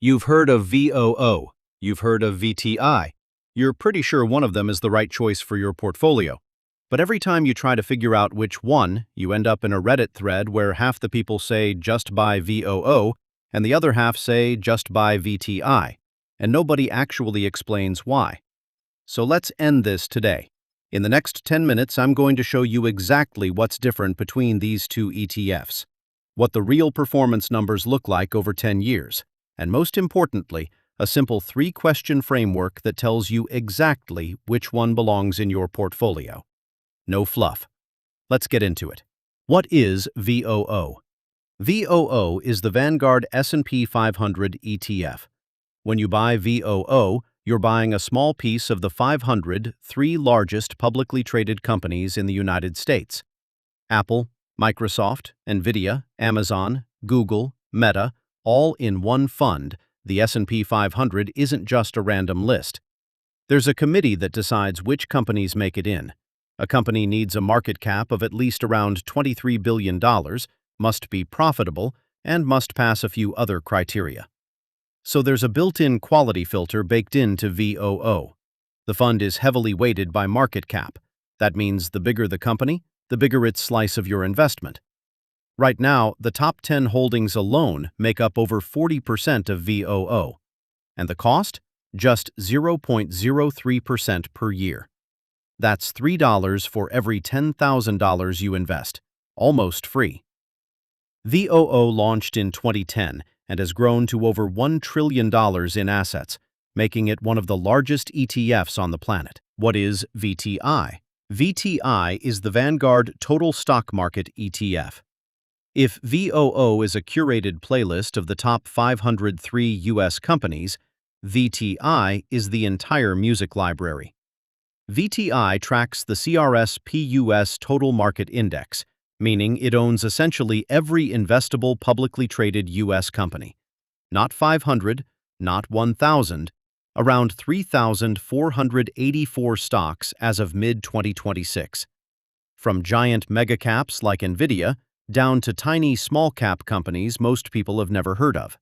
You've heard of VOO. You've heard of VTI. You're pretty sure one of them is the right choice for your portfolio. But every time you try to figure out which one, you end up in a Reddit thread where half the people say just buy VOO and the other half say just buy VTI, and nobody actually explains why. So let's end this today. In the next 10 minutes, I'm going to show you exactly what's different between these two ETFs, what the real performance numbers look like over 10 years, and most importantly, a simple 3-question framework that tells you exactly which one belongs in your portfolio. No fluff. Let's get into it. What is VOO? VOO is the Vanguard S&P 500 ETF. When you buy VOO, you're buying a small piece of the 503 largest publicly traded companies in the United States. Apple, Microsoft, Nvidia, Amazon, Google, Meta, all in one fund. The S&P 500 isn't just a random list. There's a committee that decides which companies make it in. A company needs a market cap of at least around $23 billion, must be profitable, and must pass a few other criteria. So there's a built-in quality filter baked into VOO. The fund is heavily weighted by market cap. That means the bigger the company, the bigger its slice of your investment. Right now, the top 10 holdings alone make up over 40% of VOO. And the cost? Just 0.03% per year. That's $3 for every $10,000 you invest. Almost free. VOO launched in 2010 and has grown to over $1 trillion in assets, making it one of the largest ETFs on the planet. What is VTI? VTI is the Vanguard Total Stock Market ETF. If VOO is a curated playlist of the top 503 U.S. companies, VTI is the entire music library. VTI tracks the CRS-PUS Total Market Index, meaning it owns essentially every investable publicly traded U.S. company. Not 500, not 1,000, around 3,484 stocks as of mid-2026. From giant megacaps like Nvidia, down to tiny small-cap companies most people have never heard of.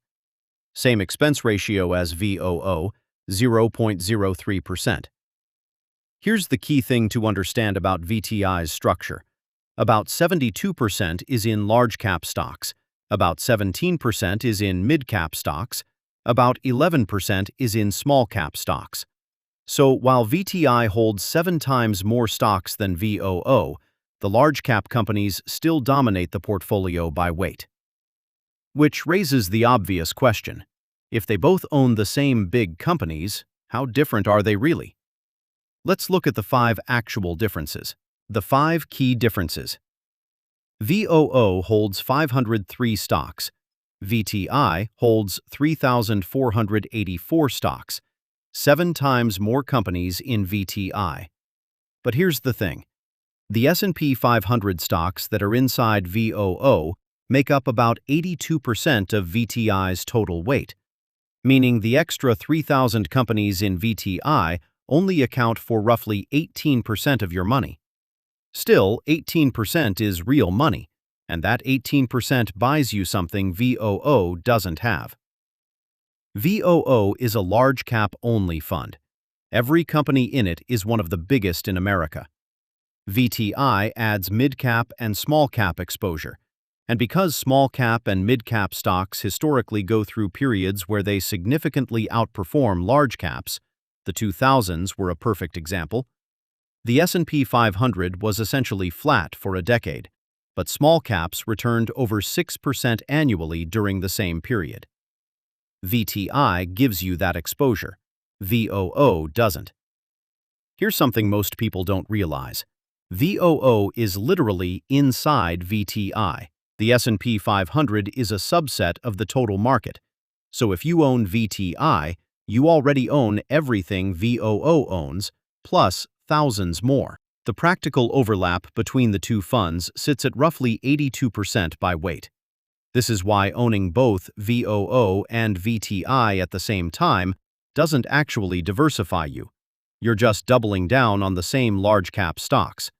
Same expense ratio as VOO, 0.03%. Here's the key thing to understand about VTI's structure. About 72% is in large-cap stocks, about 17% is in mid-cap stocks, about 11% is in small-cap stocks. So while VTI holds 7 times more stocks than VOO, the large-cap companies still dominate the portfolio by weight. Which raises the obvious question. If they both own the same big companies, how different are they really? Let's look at the 5 actual differences. The 5 key differences. VOO holds 503 stocks. VTI holds 3,484 stocks, 7 times more companies in VTI. But here's the thing. The S&P 500 stocks that are inside VOO make up about 82% of VTI's total weight, meaning the extra 3,000 companies in VTI only account for roughly 18% of your money. Still, 18% is real money, and that 18% buys you something VOO doesn't have. VOO is a large-cap-only fund. Every company in it is one of the biggest in America. VTI adds mid-cap and small-cap exposure, and because small-cap and mid-cap stocks historically go through periods where they significantly outperform large caps, the 2000s were a perfect example, the S&P 500 was essentially flat for a decade, but small caps returned over 6% annually during the same period. VTI gives you that exposure. VOO doesn't. Here's something most people don't realize. VOO is literally inside VTI. The S&P 500 is a subset of the total market. So if you own VTI, you already own everything VOO owns, plus thousands more. The practical overlap between the two funds sits at roughly 82% by weight. This is why owning both VOO and VTI at the same time doesn't actually diversify you. You're just doubling down on the same large-cap stocks.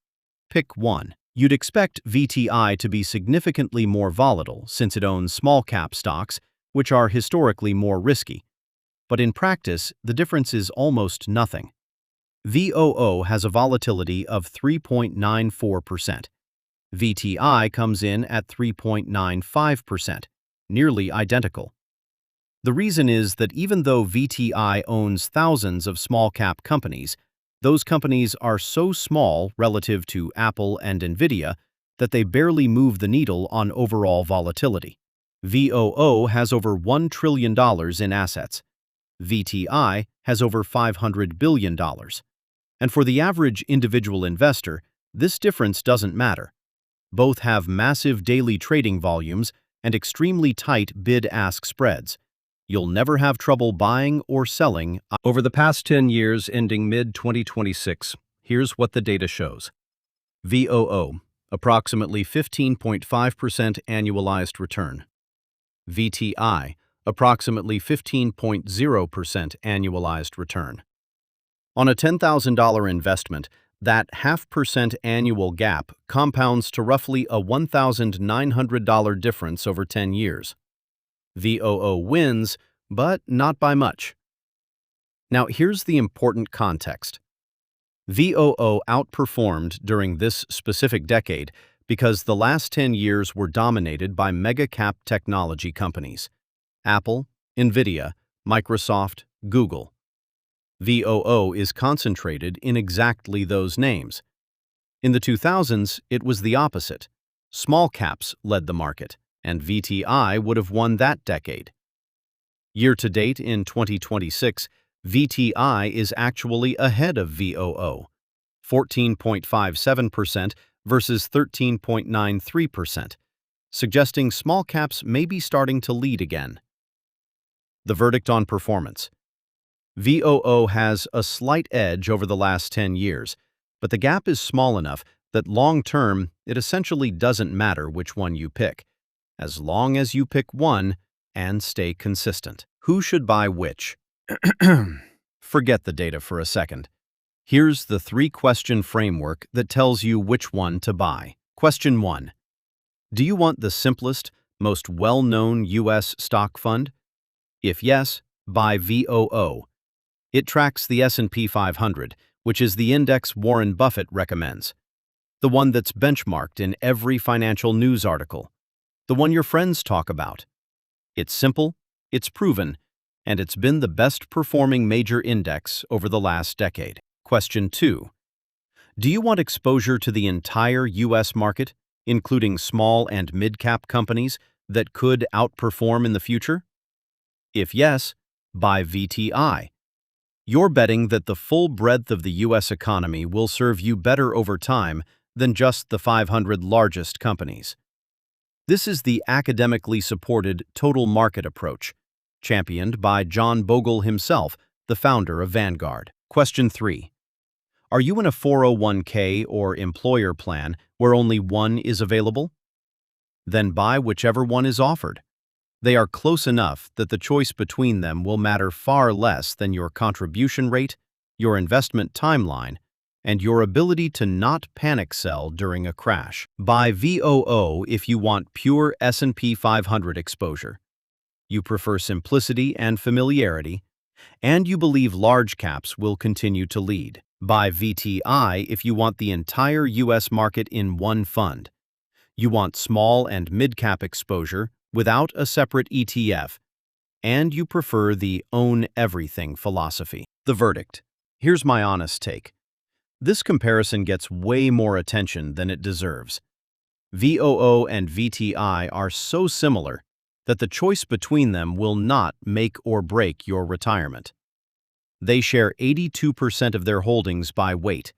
Pick one. You'd expect VTI to be significantly more volatile since it owns small-cap stocks which are historically more risky. But in practice, the difference is almost nothing. VOO has a volatility of 3.94%. VTI comes in at 3.95%, nearly identical. The reason is that even though VTI owns thousands of small-cap companies, those companies are so small relative to Apple and Nvidia that they barely move the needle on overall volatility. VOO has over $1 trillion in assets. VTI has over $500 billion. And for the average individual investor, this difference doesn't matter. Both have massive daily trading volumes and extremely tight bid-ask spreads. You'll never have trouble buying or selling. Over the past 10 years ending mid-2026, here's what the data shows. VOO, approximately 15.5% annualized return. VTI, approximately 15.0% annualized return. On a $10,000 investment, that 0.5% annual gap compounds to roughly a $1,900 difference over 10 years. VOO wins, but not by much. Now here's the important context. VOO outperformed during this specific decade because the last 10 years were dominated by mega-cap technology companies: Apple, Nvidia, Microsoft, Google. VOO is concentrated in exactly those names. In the 2000s, it was the opposite. Small caps led the market, and VTI would have won that decade. Year to date in 2026, VTI is actually ahead of VOO, 14.57% versus 13.93%, suggesting small caps may be starting to lead again. The verdict on performance. VOO has a slight edge over the last 10 years, but the gap is small enough that long-term it essentially doesn't matter which one you pick, as long as you pick one and stay consistent. Who should buy which? Forget the data for a second. Here's the three-question framework that tells you which one to buy. Question 1. Do you want the simplest, most well-known U.S. stock fund? If yes, buy VOO. It tracks the S&P 500, which is the index Warren Buffett recommends. The one that's benchmarked in every financial news article. The one your friends talk about. It's simple, it's proven, and it's been the best-performing major index over the last decade. Question 2. Do you want exposure to the entire U.S. market, including small and mid-cap companies that could outperform in the future? If yes, buy VTI. You're betting that the full breadth of the U.S. economy will serve you better over time than just the 500 largest companies. This is the academically supported total market approach, championed by John Bogle himself, the founder of Vanguard. Question 3. Are you in a 401k or employer plan where only one is available? Then buy whichever one is offered. They are close enough that the choice between them will matter far less than your contribution rate, your investment timeline, and your ability to not panic sell during a crash. Buy VOO if you want pure S&P 500 exposure. You prefer simplicity and familiarity, and you believe large caps will continue to lead. Buy VTI if you want the entire U.S. market in one fund. You want small and mid-cap exposure without a separate ETF, and you prefer the own everything philosophy. The verdict. Here's my honest take. This comparison gets way more attention than it deserves. VOO and VTI are so similar that the choice between them will not make or break your retirement. They share 82% of their holdings by weight.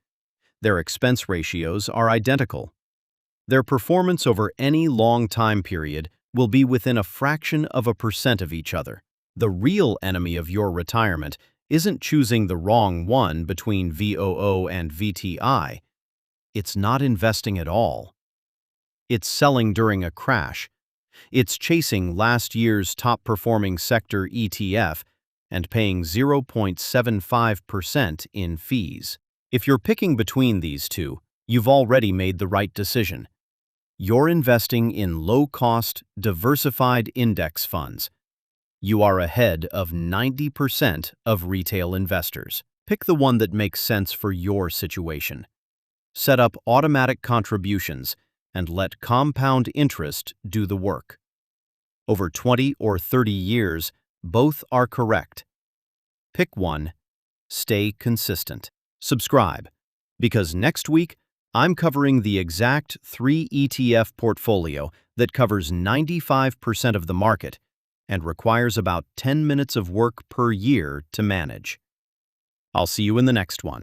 Their expense ratios are identical. Their performance over any long time period will be within a fraction of a percent of each other. The real enemy of your retirement isn't choosing the wrong one between VOO and VTI. It's not investing at all. It's selling during a crash. It's chasing last year's top-performing sector ETF and paying 0.75% in fees. If you're picking between these two, you've already made the right decision. You're investing in low-cost, diversified index funds, You are ahead of 90% of retail investors. Pick the one that makes sense for your situation. Set up automatic contributions and let compound interest do the work. Over 20 or 30 years, both are correct. Pick one. Stay consistent. Subscribe, because next week I'm covering the exact 3 ETF portfolio that covers 95% of the market and requires about 10 minutes of work per year to manage. I'll see you in the next one.